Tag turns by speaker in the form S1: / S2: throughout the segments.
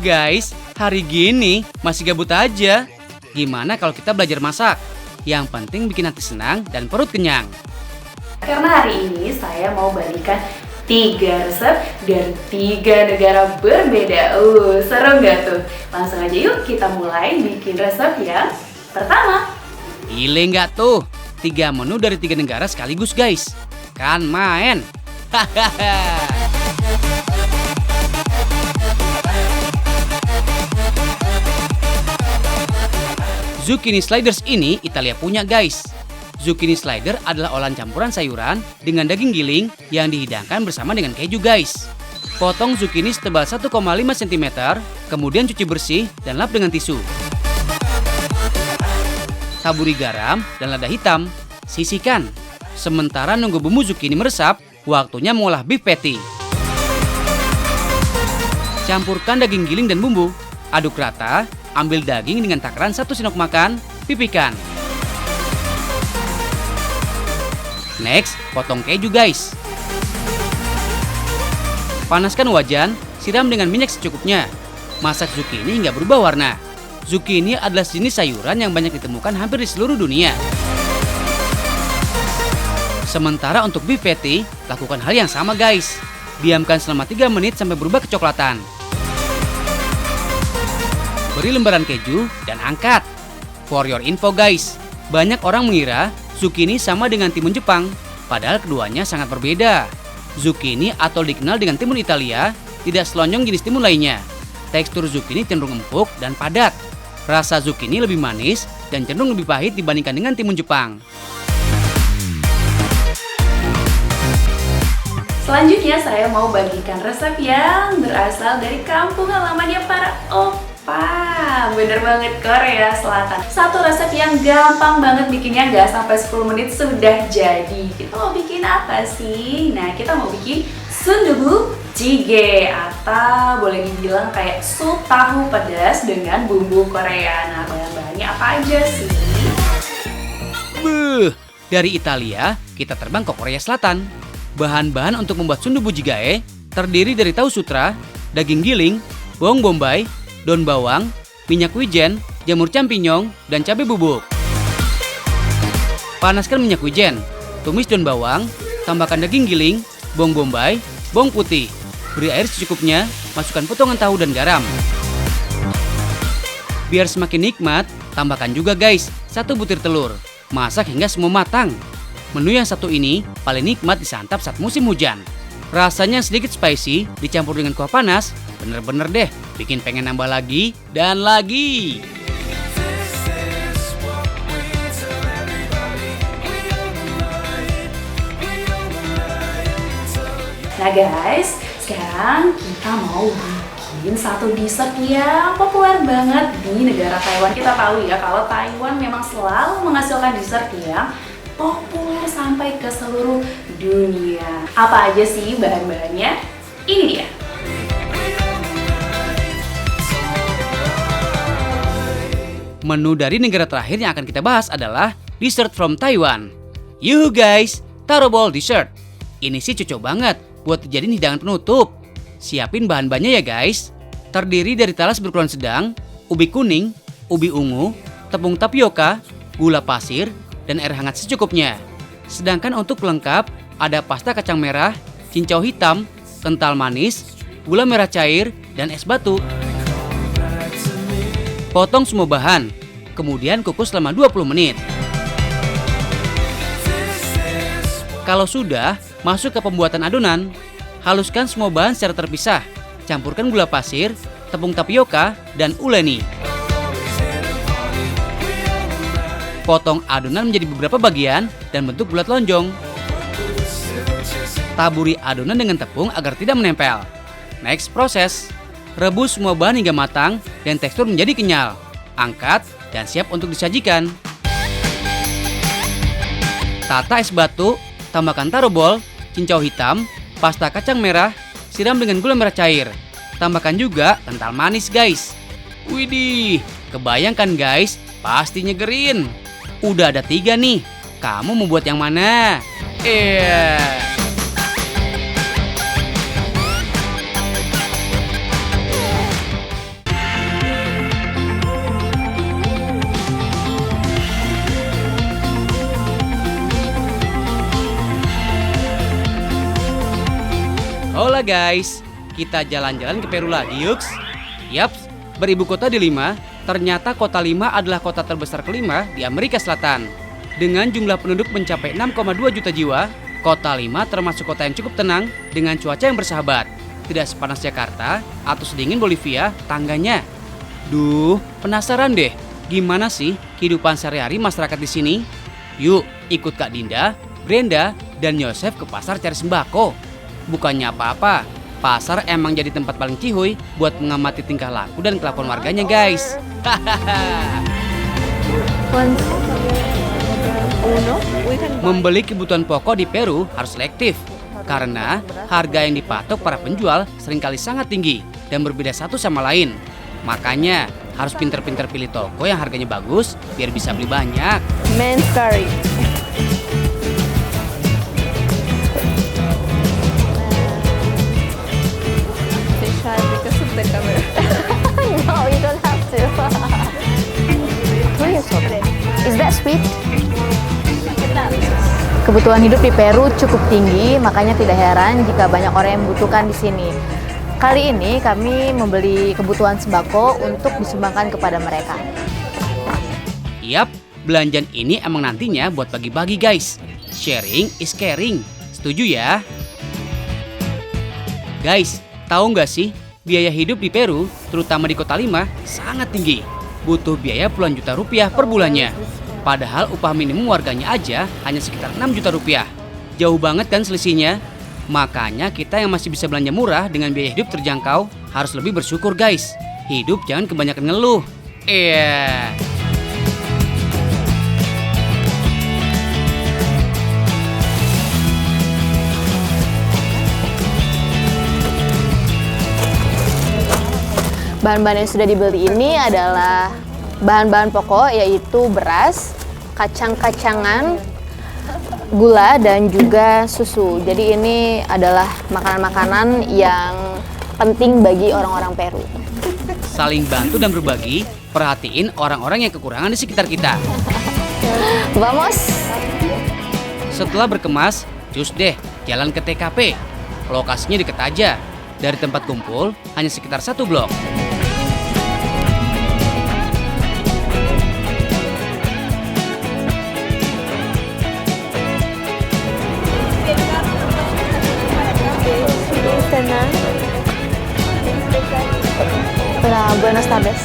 S1: Guys, hari gini masih gabut aja. Gimana kalau kita belajar masak? Yang penting bikin hati senang dan perut kenyang.
S2: Karena hari ini saya mau bagikan 3 resep dari 3 negara berbeda. Seru nggak tuh? Langsung aja yuk kita mulai bikin resep yang pertama.
S1: Gile nggak tuh? 3 menu dari 3 negara sekaligus guys. Kan main. Hahaha. Zucchini sliders ini Italia punya guys. Zucchini slider adalah olahan campuran sayuran dengan daging giling yang dihidangkan bersama dengan keju guys. Potong zucchini setebal 1,5 cm, kemudian cuci bersih dan lap dengan tisu. Taburi garam dan lada hitam, sisihkan. Sementara nunggu bumbu zucchini meresap, waktunya mengolah beef patty. Campurkan daging giling dan bumbu, aduk rata. Ambil daging dengan takaran 1 sendok makan, pipihkan. Next, potong keju guys. Panaskan wajan, siram dengan minyak secukupnya. Masak zucchini hingga berubah warna. Zucchini adalah jenis sayuran yang banyak ditemukan hampir di seluruh dunia. Sementara untuk beef patty, lakukan hal yang sama guys. Diamkan selama 3 menit sampai berubah kecoklatan. Beri lembaran keju dan angkat. For your info guys, banyak orang mengira zucchini sama dengan timun Jepang, padahal keduanya sangat berbeda. Zucchini atau dikenal dengan timun Italia tidak selonjong jenis timun lainnya. Tekstur zucchini cenderung empuk dan padat. Rasa zucchini lebih manis dan cenderung lebih pahit dibandingkan dengan timun Jepang.
S2: Selanjutnya saya mau bagikan resep yang berasal dari kampung halamannya para opa. Bener banget, Korea Selatan. Satu resep yang gampang banget bikinnya, gak sampai 10 menit sudah jadi. Kita mau bikin apa sih? Nah, kita mau bikin sundubu jjigae atau boleh dibilang kayak sup tahu pedas dengan bumbu Korea. Nah, bahan-bahannya apa aja sih?
S1: Dari Italia, kita terbang ke Korea Selatan. Bahan-bahan untuk membuat sundubu jjigae terdiri dari tahu sutra, daging giling, bawang bombay, daun bawang, minyak wijen, jamur champignon, dan cabai bubuk. Panaskan minyak wijen, tumis daun bawang, tambahkan daging giling, bawang bombay, bawang putih. Beri air secukupnya, masukkan potongan tahu dan garam. Biar semakin nikmat, tambahkan juga guys 1 butir telur. Masak hingga semua matang. Menu yang satu ini paling nikmat disantap saat musim hujan. Rasanya sedikit spicy, dicampur dengan kuah panas, bener-bener deh bikin pengen nambah lagi dan lagi.
S2: Nah guys, sekarang kita mau bikin satu dessert yang populer banget di negara Taiwan. Kita tahu ya kalau Taiwan memang selalu menghasilkan dessert yang populer sampai ke seluruh dunia. Apa aja sih bahan-bahannya? Ini dia.
S1: Menu dari negara terakhir yang akan kita bahas adalah dessert from Taiwan. Yuhu guys, taro bowl dessert. Ini sih cocok banget buat dijadiin hidangan penutup. Siapin bahan-bahannya ya guys. Terdiri dari talas berukuran sedang, ubi kuning, ubi ungu, tepung tapioka, gula pasir, dan air hangat secukupnya. Sedangkan untuk pelengkap ada pasta kacang merah, cincau hitam, kental manis, gula merah cair, dan es batu. Potong semua bahan, kemudian kukus selama 20 menit. Kalau sudah, masuk ke pembuatan adonan. Haluskan semua bahan secara terpisah. Campurkan gula pasir, tepung tapioka, dan uleni. Potong adonan menjadi beberapa bagian dan bentuk bulat lonjong. Taburi adonan dengan tepung agar tidak menempel. Next proses. Rebus semua bahan hingga matang dan tekstur menjadi kenyal. Angkat dan siap untuk disajikan. Tata es batu, tambahkan tarobol, cincau hitam, pasta kacang merah, siram dengan gula merah cair. Tambahkan juga kental manis guys. Widih, kebayangkan guys, pasti nyegerin. Udah ada 3 nih, kamu mau buat yang mana? Hola guys, kita jalan-jalan ke Peru lagi yuks. Yaps, beribu kota di Lima, ternyata kota Lima adalah kota terbesar kelima di Amerika Selatan. Dengan jumlah penduduk mencapai 6,2 juta jiwa, kota Lima termasuk kota yang cukup tenang dengan cuaca yang bersahabat. Tidak sepanas Jakarta atau sedingin Bolivia tangganya. Duh, penasaran deh, gimana sih kehidupan sehari-hari masyarakat di sini? Yuk, ikut Kak Dinda, Brenda, dan Yosef ke pasar cari sembako. Bukannya apa-apa, pasar emang jadi tempat paling cihuy buat mengamati tingkah laku dan kelakuan warganya guys. Membeli kebutuhan pokok di Peru harus selektif, karena harga yang dipatok para penjual seringkali sangat tinggi dan berbeda satu sama lain. Makanya harus pinter-pinter pilih toko yang harganya bagus biar bisa beli banyak.
S3: Men's curry. Because of the camera. No, you don't have to. Is that sweet? Kebutuhan hidup di Peru cukup tinggi, makanya tidak heran jika banyak orang yang membutuhkan di sini. Kali ini kami membeli kebutuhan sembako untuk disumbangkan kepada mereka.
S1: Yap, belanjaan ini emang nantinya buat bagi-bagi guys. Sharing is caring. Setuju ya? Guys, tahu nggak sih, biaya hidup di Peru, terutama di kota Lima, sangat tinggi. Butuh biaya puluhan juta rupiah per bulannya. Padahal upah minimum warganya aja hanya sekitar 6 juta rupiah. Jauh banget kan selisihnya? Makanya kita yang masih bisa belanja murah dengan biaya hidup terjangkau harus lebih bersyukur guys. Hidup jangan kebanyakan ngeluh.
S3: Bahan-bahan yang sudah dibeli ini adalah bahan-bahan pokok, yaitu beras, kacang-kacangan, gula, dan juga susu. Jadi ini adalah makanan-makanan yang penting bagi orang-orang Peru.
S1: Saling bantu dan berbagi, perhatiin orang-orang yang kekurangan di sekitar kita.
S3: Vamos!
S1: Setelah berkemas, cus deh jalan ke TKP. Lokasinya deket aja. Dari tempat kumpul hanya sekitar 1 blok.
S3: Buenas tardes.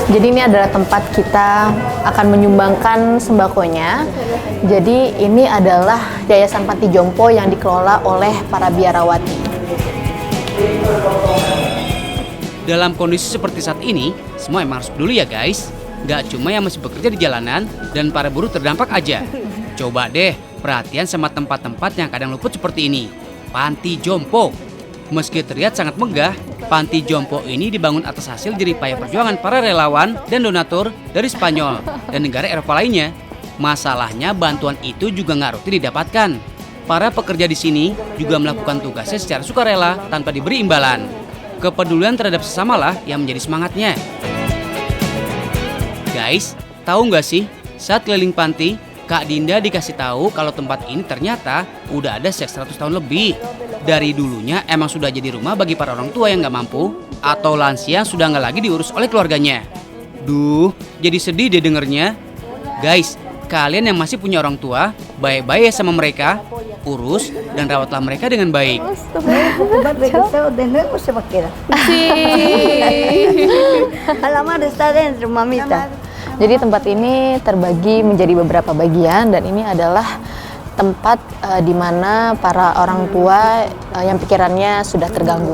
S3: Jadi ini adalah tempat kita akan menyumbangkan sembakonya. Jadi ini adalah Yayasan Panti Jompo yang dikelola oleh para biarawati.
S1: Dalam kondisi seperti saat ini, semua emang harus peduli ya guys. Gak cuma yang masih bekerja di jalanan dan para buruh terdampak aja. Coba deh perhatian sama tempat-tempat yang kadang luput seperti ini. Panti Jompo. Meski terlihat sangat megah, Panti Jompo ini dibangun atas hasil jeripaya perjuangan para relawan dan donatur dari Spanyol dan negara Eropa lainnya. Masalahnya bantuan itu juga nggak rutin didapatkan. Para pekerja di sini juga melakukan tugasnya secara sukarela tanpa diberi imbalan. Kepedulian terhadap sesamalah yang menjadi semangatnya. Guys, tahu nggak sih, saat keliling panti, Kak Dinda dikasih tahu kalau tempat ini ternyata udah ada sejak 100 tahun lebih. Dari dulunya emang sudah jadi rumah bagi para orang tua yang nggak mampu atau lansia yang sudah nggak lagi diurus oleh keluarganya. Duh, jadi sedih deh dengernya. Guys, kalian yang masih punya orang tua, baik-baik ya sama mereka, urus dan rawatlah mereka dengan baik.
S3: Jadi tempat ini terbagi menjadi beberapa bagian dan ini adalah tempat di mana para orang tua yang pikirannya sudah terganggu.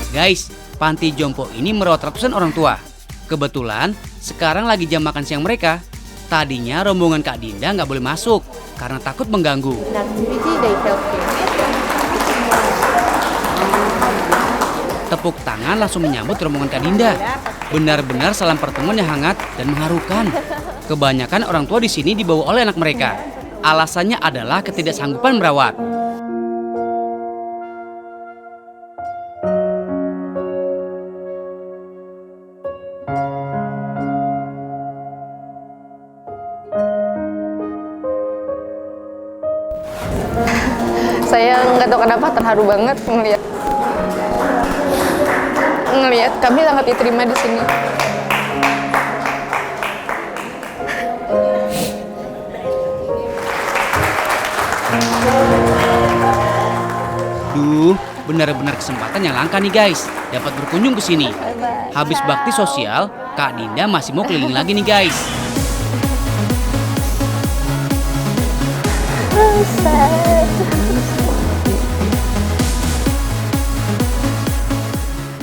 S1: Guys, Panti Jompo ini merawat ratusan orang tua. Kebetulan, Sekarang lagi jam makan siang mereka. Tadinya rombongan Kak Dinda nggak boleh masuk karena takut mengganggu. Tepuk tangan langsung menyambut rombongan Kak Dinda. Benar-benar salam pertemuan yang hangat dan mengharukan. Kebanyakan orang tua di sini dibawa oleh anak mereka. Alasannya adalah ketidaksanggupan merawat.
S3: Saya nggak tahu kenapa terharu banget ngelihat kami sangat diterima di sini.
S1: Duh, benar-benar kesempatan yang langka nih guys, dapat berkunjung ke sini. Habis bakti sosial, Kak Dinda masih mau keliling lagi nih guys.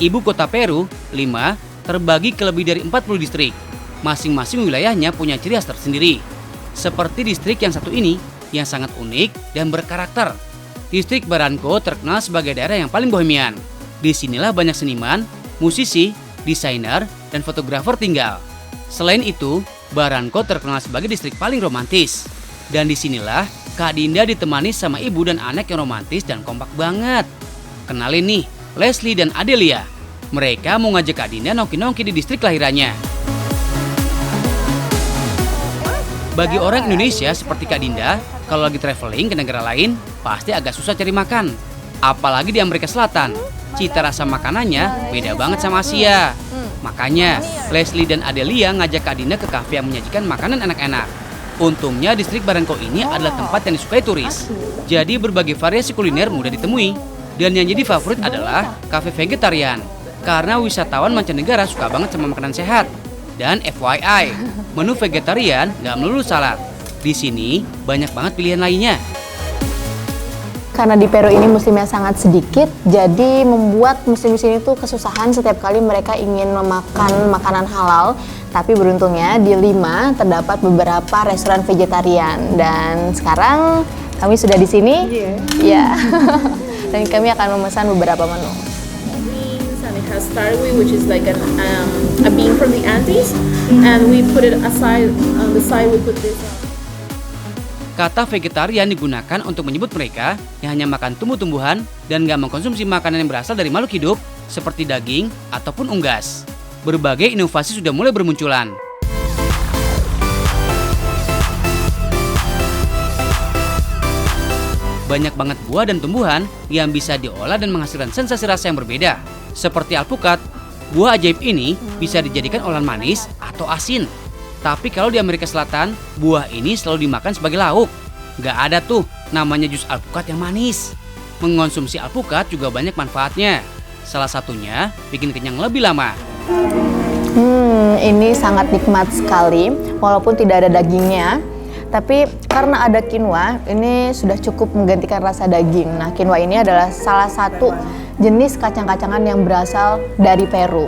S1: Ibu kota Peru, Lima, terbagi ke lebih dari 40 distrik. Masing-masing wilayahnya punya ciri khas tersendiri. Seperti distrik yang satu ini, yang sangat unik dan berkarakter. Distrik Barranco terkenal sebagai daerah yang paling bohemian. Disinilah banyak seniman, musisi, desainer, dan fotografer tinggal. Selain itu, Barranco terkenal sebagai distrik paling romantis. Dan disinilah Kak Dinda ditemani sama ibu dan anak yang romantis dan kompak banget. Kenalin nih, Leslie dan Adelia. Mereka mau ngajak Kak Dinda nongki-nongki di distrik kelahirannya. Bagi orang Indonesia seperti Kak Dinda, kalau lagi traveling ke negara lain, pasti agak susah cari makan. Apalagi di Amerika Selatan, cita rasa makanannya beda banget sama Asia. Makanya, Leslie dan Adelia ngajak Kak Dinda ke kafe yang menyajikan makanan enak-enak. Untungnya distrik Barranco ini adalah tempat yang disukai turis. Jadi berbagai variasi kuliner mudah ditemui. Dan yang jadi favorit adalah kafe vegetarian. Karena wisatawan mancanegara suka banget sama makanan sehat. Dan FYI, menu vegetarian nggak melulu salad. Di sini banyak banget pilihan lainnya.
S3: Karena di Peru ini muslimnya sangat sedikit, jadi membuat muslim di sini tuh kesusahan setiap kali mereka ingin memakan makanan halal. Tapi beruntungnya di Lima terdapat beberapa restoran vegetarian dan sekarang kami sudah di sini. Ya. Dan kami akan memesan beberapa menu.
S4: And it has starwi, which is like a bean from the Andes, and we put it aside on the side. We put this.
S1: Kata vegetarian digunakan untuk menyebut mereka yang hanya makan tumbuh-tumbuhan dan nggak mengkonsumsi makanan yang berasal dari makhluk hidup seperti daging ataupun unggas. Berbagai inovasi sudah mulai bermunculan. Banyak banget buah dan tumbuhan yang bisa diolah dan menghasilkan sensasi rasa yang berbeda. Seperti alpukat, buah ajaib ini bisa dijadikan olahan manis atau asin. Tapi kalau di Amerika Selatan, buah ini selalu dimakan sebagai lauk. Gak ada tuh namanya jus alpukat yang manis. Mengonsumsi alpukat juga banyak manfaatnya. Salah satunya bikin kenyang lebih lama.
S3: Ini sangat nikmat sekali, walaupun tidak ada dagingnya. Tapi karena ada quinoa, ini sudah cukup menggantikan rasa daging. Nah, quinoa ini adalah salah satu jenis kacang-kacangan yang berasal dari Peru.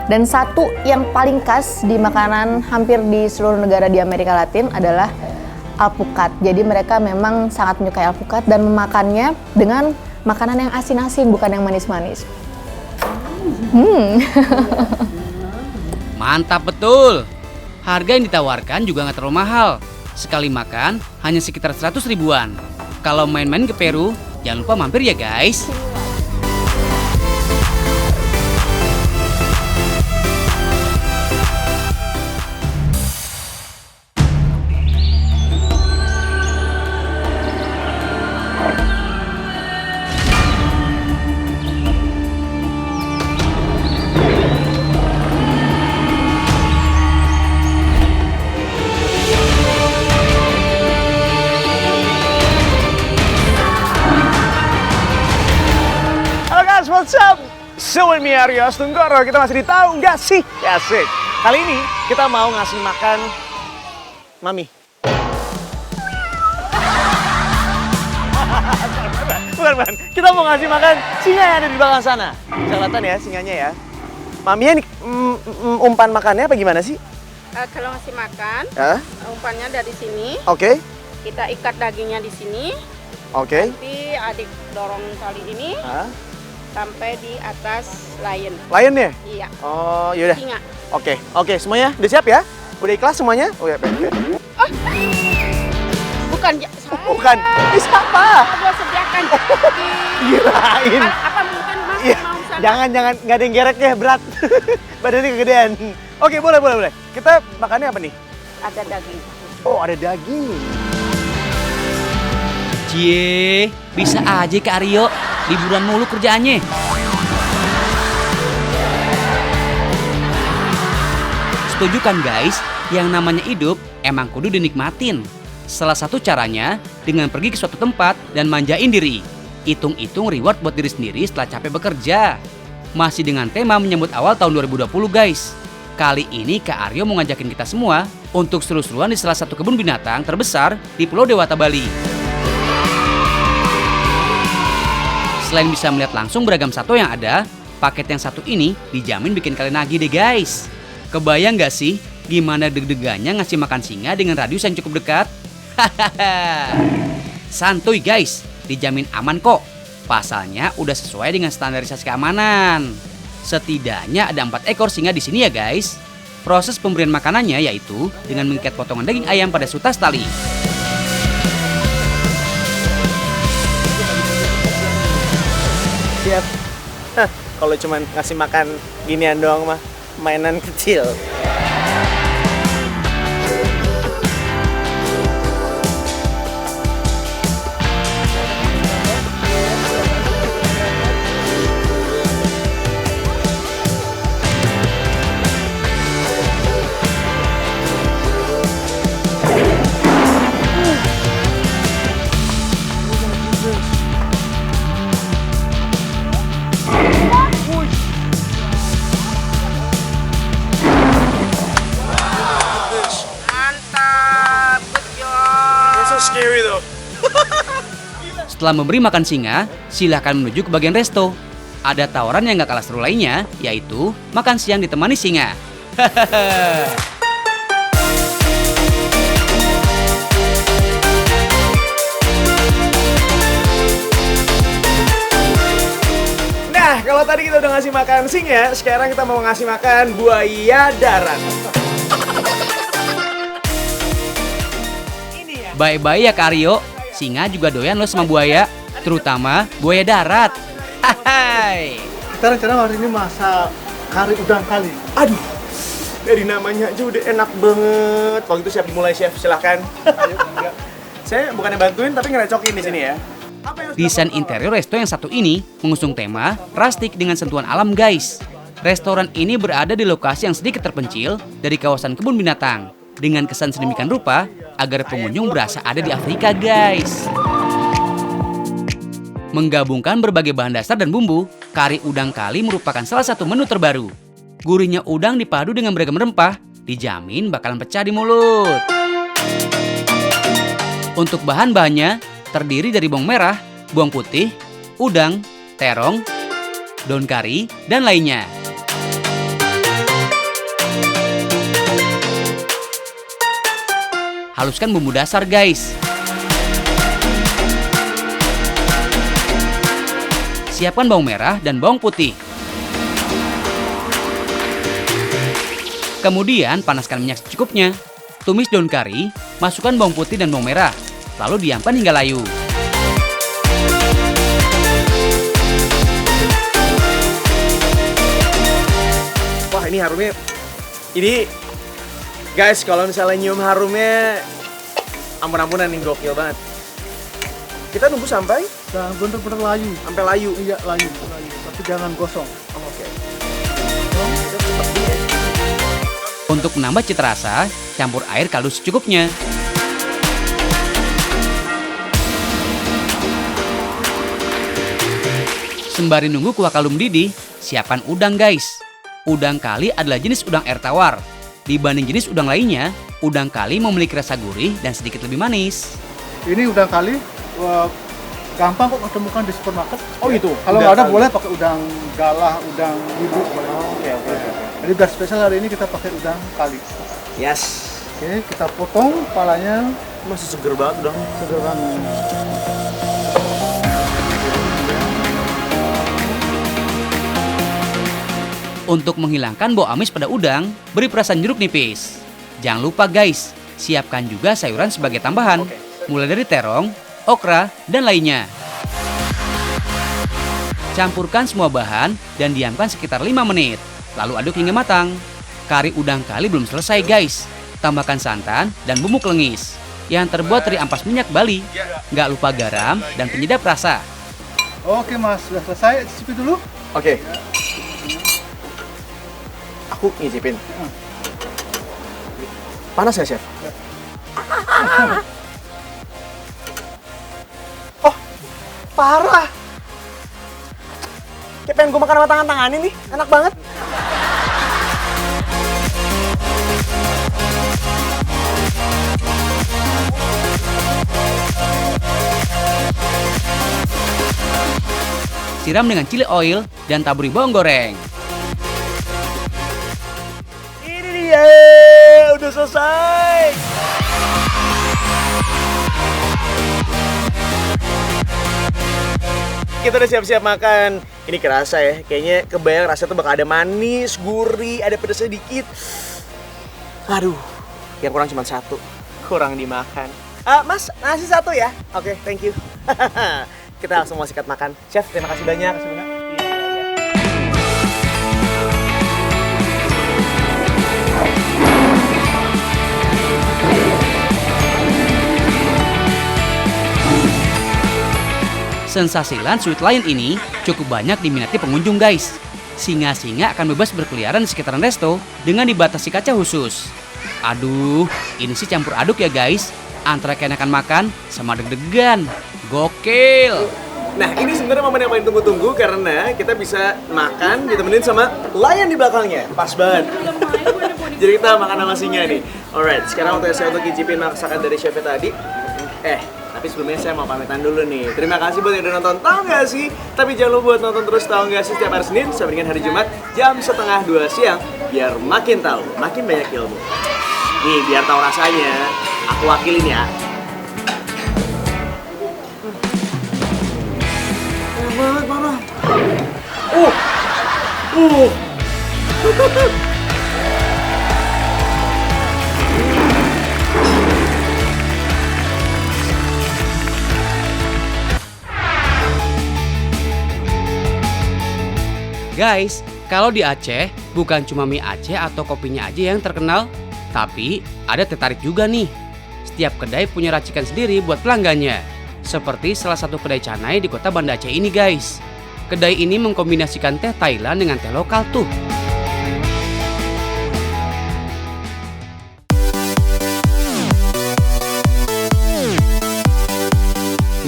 S3: Dan satu yang paling khas di makanan hampir di seluruh negara di Amerika Latin adalah alpukat. Jadi mereka memang sangat menyukai alpukat dan memakannya dengan makanan yang asin-asin, bukan yang manis-manis.
S1: Mantap betul. Harga yang ditawarkan juga nggak terlalu mahal. Sekali makan hanya sekitar 100 ribuan. Kalau main-main ke Peru, jangan lupa mampir ya guys.
S5: What's up? So in Aryo Astunggoro, kita masih di Tahu Nggak Sih? Asik. Kali ini kita mau ngasih makan Mami. Bukan. Kita mau ngasih makan singa yang ada di belakang sana. Bisa kelihatan ya singanya ya. Mami ini umpan makannya apa gimana sih?
S4: Kalau ngasih makan,
S5: Ya.
S4: umpannya dari sini,
S5: Oke.
S4: kita ikat dagingnya di sini.
S5: Oke.
S4: Nanti adik dorong tali ini
S5: Hah?
S4: sampai di atas lion.
S5: Lion ya?
S4: Iya,
S5: Oh, yaudah.
S4: singa.
S5: Oke, semuanya udah siap ya? Udah ikhlas semuanya? Oh ya,
S4: Bukan, saya.
S5: bukan. Ini siapa?
S4: Gua sediakan.
S5: Kirain.
S4: Apa mungkin Mas
S5: Iya.
S4: mau sana?
S5: Jangan, nggak ada yang gerek ya, berat. Badannya kegedean. Oke, boleh. Kita makannya apa nih?
S4: Ada daging.
S5: Oh, ada daging.
S1: Cie, bisa aja Kak Aryo, liburan mulu kerjaannya. Setuju kan guys, yang namanya hidup emang kudu dinikmatin. Salah satu caranya dengan pergi ke suatu tempat dan manjain diri. Hitung-hitung reward buat diri sendiri setelah capek bekerja. Masih dengan tema menyambut awal tahun 2020 guys. Kali ini Kak Aryo mau ngajakin kita semua untuk seru-seruan di salah satu kebun binatang terbesar di Pulau Dewata, Bali. Selain bisa melihat langsung beragam satwa yang ada, paket yang satu ini dijamin bikin kalian nagih deh guys. Kebayang gak sih gimana deg-degannya ngasih makan singa dengan radius yang cukup dekat? Hahaha. Santuy guys, dijamin aman kok. Pasalnya udah sesuai dengan standarisasi keamanan. Setidaknya ada 4 ekor singa di sini ya guys. Proses pemberian makanannya yaitu dengan mengikat potongan daging ayam pada sutas tali.
S5: Siap. Hah, kalau cuman ngasih makan ginian doang mah mainan kecil.
S4: Mantap, good job.
S5: So scary though.
S1: Setelah memberi makan singa, silahkan menuju ke bagian resto. Ada tawaran yang gak kalah seru lainnya, yaitu makan siang ditemani singa.
S5: Nah, kalau tadi kita udah ngasih makan singa, sekarang kita mau ngasih makan buaya darat.
S1: Bye-bye ya Kak Aryo, singa juga doyan loh sama buaya, terutama buaya darat. Hai.
S6: Kita rencana hari ini masak kari udang kali.
S5: Aduh, dari namanya aja udah enak banget. Waktu itu siap dimulai chef, silahkan. Ayo, enggak. Saya bukannya bantuin tapi ngerecokin di sini ya. Apa yang harus
S1: Desain
S5: dilakukan?
S1: interior resto yang satu ini mengusung tema rustic dengan sentuhan alam guys. Restoran ini berada di lokasi yang sedikit terpencil dari kawasan kebun binatang dengan kesan sedemikian rupa agar pengunjung berasa ada di Afrika guys. Menggabungkan berbagai bahan dasar dan bumbu, kari udang kali merupakan salah satu menu terbaru. Gurihnya udang dipadu dengan beragam rempah, dijamin bakalan pecah di mulut. Untuk bahan-bahannya terdiri dari bawang merah, bawang putih, udang, terong, daun kari, dan lainnya. Haluskan bumbu dasar guys. Siapkan bawang merah dan bawang putih. Kemudian panaskan minyak secukupnya. Tumis daun kari, masukkan bawang putih dan bawang merah. Lalu diamkan hingga layu.
S5: Wah, ini harumnya. Ini guys, kalau misalnya nyium harumnya ampun-ampunan nih, gokil banget. Kita nunggu sampai
S6: Dan bener-bener layu.
S5: layu.
S6: Iya, layu. Tapi jangan gosong.
S5: Oke.
S1: Untuk menambah cita rasa, campur air kaldu secukupnya. Sembari nunggu kuah kaldu mendidih, siapkan udang guys. Udang kali adalah jenis udang air tawar. Dibanding jenis udang lainnya, udang kali memiliki rasa gurih dan sedikit lebih manis.
S6: Ini udang kali gampang kok ketemukan di supermarket.
S5: Oh gitu.
S6: Kalau
S5: Udang
S6: nggak ada
S5: kali.
S6: boleh pakai udang galah, udang bubuk.
S5: Oke.
S6: Jadi biar spesial hari ini kita pakai udang kali.
S5: Yes.
S6: Oke, kita potong kepalanya.
S5: Masih seger banget dong.
S6: Seger banget.
S1: Untuk menghilangkan bau amis pada udang, beri perasan jeruk nipis. Jangan lupa guys, siapkan juga sayuran sebagai tambahan, mulai dari terong, okra, dan lainnya. Campurkan semua bahan dan diamkan sekitar 5 menit, lalu aduk hingga matang. Kari udang kali belum selesai guys. Tambahkan santan dan bumbu kelengis yang terbuat dari ampas minyak Bali. Nggak lupa garam dan penyedap rasa.
S6: Oke mas, sudah selesai. Cicipi dulu.
S5: Oke. Aku ngicipin. Panas ya, Chef? Oh, parah. Kayak pengen gue makan sama tangan-tangan ini, enak banget.
S1: Siram dengan chili oil dan taburi bawang goreng.
S5: Ini dia, udah selesai. Kita udah siap-siap makan. Ini kerasa ya, kayaknya kebayang rasanya tuh bakal ada manis, gurih, ada pedasnya dikit. Aduh, yang kurang cuma satu, kurang dimakan. Mas, nasi satu ya? Oke, thank you. Kita langsung mau sikat makan. Chef, terima kasih banyak.
S1: Sensasi lunch with lion ini cukup banyak diminati pengunjung guys. Singa-singa akan bebas berkeliaran di sekitaran resto dengan dibatasi kaca khusus. Aduh, ini sih campur aduk ya guys. Antara keenakan makan sama deg-degan. Gokil!
S5: Nah, ini sebenarnya momen yang paling tunggu-tunggu karena kita bisa makan ditemenin sama lion di belakangnya. Pas banget. Jadi kita makan sama singa nih. Alright, sekarang waktunya saya untuk cicipin masakan dari chefnya tadi. Tapi sebelumnya saya mau pamitan dulu nih. Terima kasih buat yang udah nonton, tahu nggak sih? Tapi jangan lupa buat nonton terus, tahu nggak sih, setiap hari Senin sampai dengan hari Jumat jam 1:30 siang biar makin tahu, makin banyak ilmu. Nih, biar tahu rasanya, aku wakilin ya. Enak banget, parah.
S1: Guys, kalau di Aceh, bukan cuma mie Aceh atau kopinya aja yang terkenal, tapi ada teh tarik juga nih. Setiap kedai punya racikan sendiri buat pelanggannya. Seperti salah satu kedai canai di kota Banda Aceh ini guys. Kedai ini mengkombinasikan teh Thailand dengan teh lokal tuh.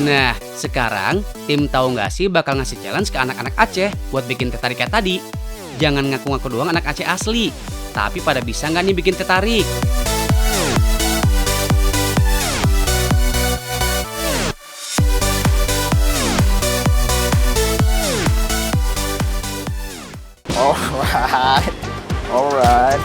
S1: Nah, sekarang tim tahu nggak sih bakal ngasih challenge ke anak-anak Aceh buat bikin teh tarik kayak tadi. Jangan ngaku-ngaku doang anak Aceh asli, tapi pada bisa nggak nih bikin teh tarik?
S5: Alright.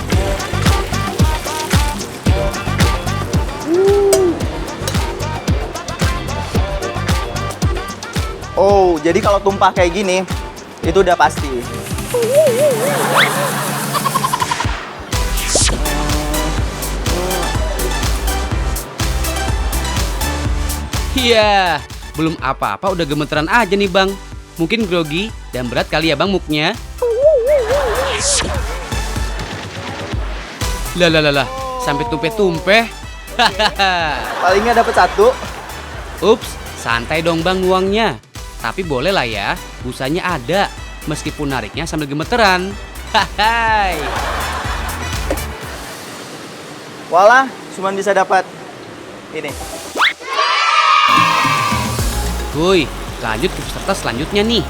S7: Oh, jadi kalau tumpah kayak gini, itu udah pasti.
S1: Iya, belum apa-apa udah gemeteran aja nih bang. Mungkin grogi dan berat kali ya bang muknya. Lah, sampai tumpeh-tumpeh.
S7: Palingnya dapat satu.
S1: Ups, santai dong bang nuangnya. Tapi boleh lah ya, busanya ada. Meskipun nariknya sambil gemeteran. Hai.
S7: Walah, cuman bisa dapat ini.
S1: Kuy, lanjut ke peserta selanjutnya nih.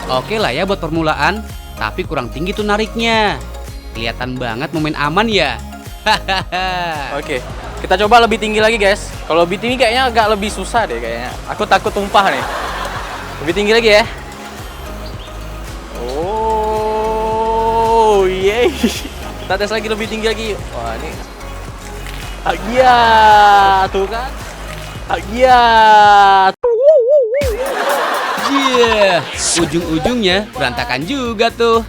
S1: Oke lah ya buat permulaan, tapi kurang tinggi tuh nariknya. Kelihatan banget momen aman ya.
S8: Oke, kita coba lebih tinggi lagi guys. Kalau lebih tinggi kayaknya agak lebih susah deh kayaknya. Aku takut tumpah nih. Lebih tinggi lagi ya. Oh. Oke. Kita tes lagi lebih tinggi lagi. Wah, ini. Iya, tuh kan. Iya.
S1: Ujung-ujungnya berantakan juga tuh.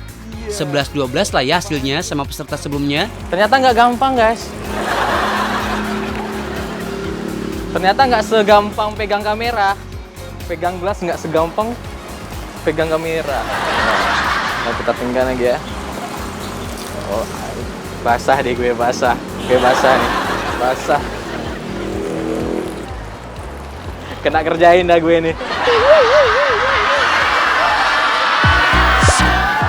S1: 11-12 lah ya hasilnya sama peserta sebelumnya.
S8: Ternyata nggak gampang, guys. Ternyata nggak segampang pegang kamera. Pegang gelas nggak segampang pegang kamera. Nah, kita pinggan lagi ya. Oh, basah deh gue, basah. Gue basah nih. Basah. Kena kerjain dah gue nih.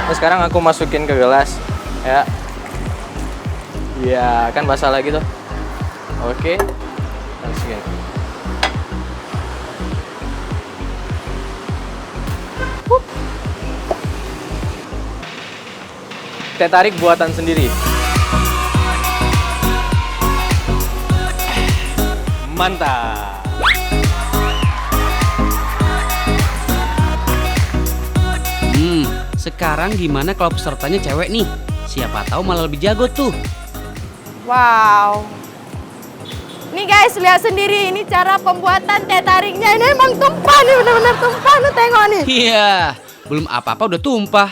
S8: Nah, sekarang aku masukin ke gelas ya. Iya, kan basah lagi tuh. Oke. Masukin. Teh tarik buatan sendiri. Mantap.
S1: Sekarang gimana kalau pesertanya cewek nih? Siapa tahu malah lebih jago tuh.
S3: Wow. Nih guys, lihat sendiri ini cara pembuatan teh tariknya. Ini emang tumpah nih, benar-benar tumpah nih, tengok nih.
S1: Iya, belum apa-apa udah tumpah.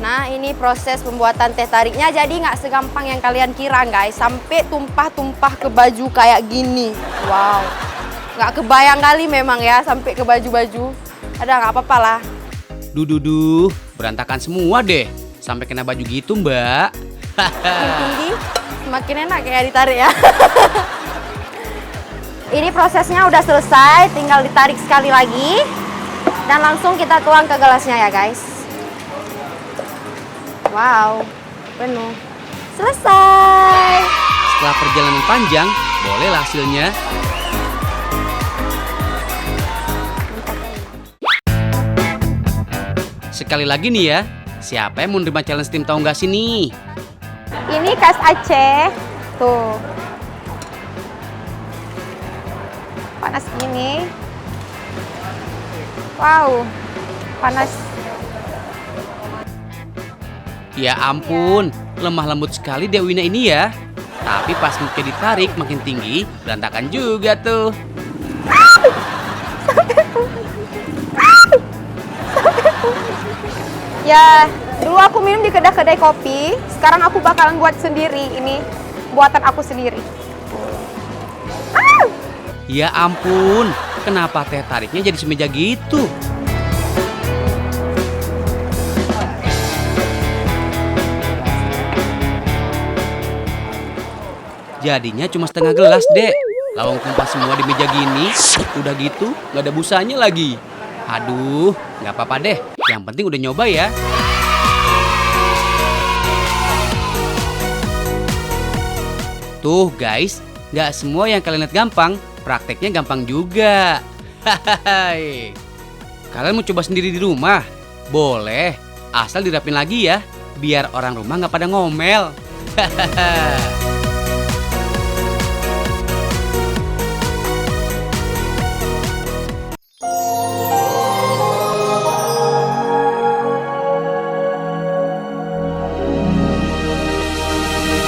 S3: Nah, ini proses pembuatan teh tariknya, jadi nggak segampang yang kalian kira guys. Sampai tumpah-tumpah ke baju kayak gini. Wow. Nggak kebayang kali memang ya sampai ke baju-baju. Ada nggak apa-apa lah.
S1: Duh, berantakan semua deh. Sampai kena baju gitu, Mbak.
S3: Makin tinggi, semakin enak kayak ditarik ya. Ini prosesnya udah selesai, tinggal ditarik sekali lagi. Dan langsung kita tuang ke gelasnya ya guys. Wow, penuh. Selesai.
S1: Setelah perjalanan panjang, bolehlah hasilnya. Sekali lagi nih ya, siapa yang mau nerima challenge tim tahu nggak sih nih?
S3: Ini khas Aceh. Tuh. Panas gini. Wow, panas.
S1: Ya ampun, lemah lembut sekali Dewina ini ya. Tapi pas muknya ditarik makin tinggi, berantakan juga tuh.
S3: Ya, dulu aku minum di kedai-kedai kopi. Sekarang aku bakalan buat sendiri. Ini buatan aku sendiri.
S1: Ya ampun, kenapa teh tariknya jadi semeja gitu? Jadinya cuma setengah gelas, Dek. Lawang tumpah semua di meja gini. Udah gitu, nggak ada busanya lagi. Aduh, nggak apa-apa deh. Yang penting udah nyoba ya. Tuh guys, nggak semua yang kalian lihat gampang, prakteknya gampang juga. Hahaha. Kalian mau coba sendiri di rumah? Boleh, asal dirapin lagi ya, biar orang rumah nggak pada ngomel. Hahaha.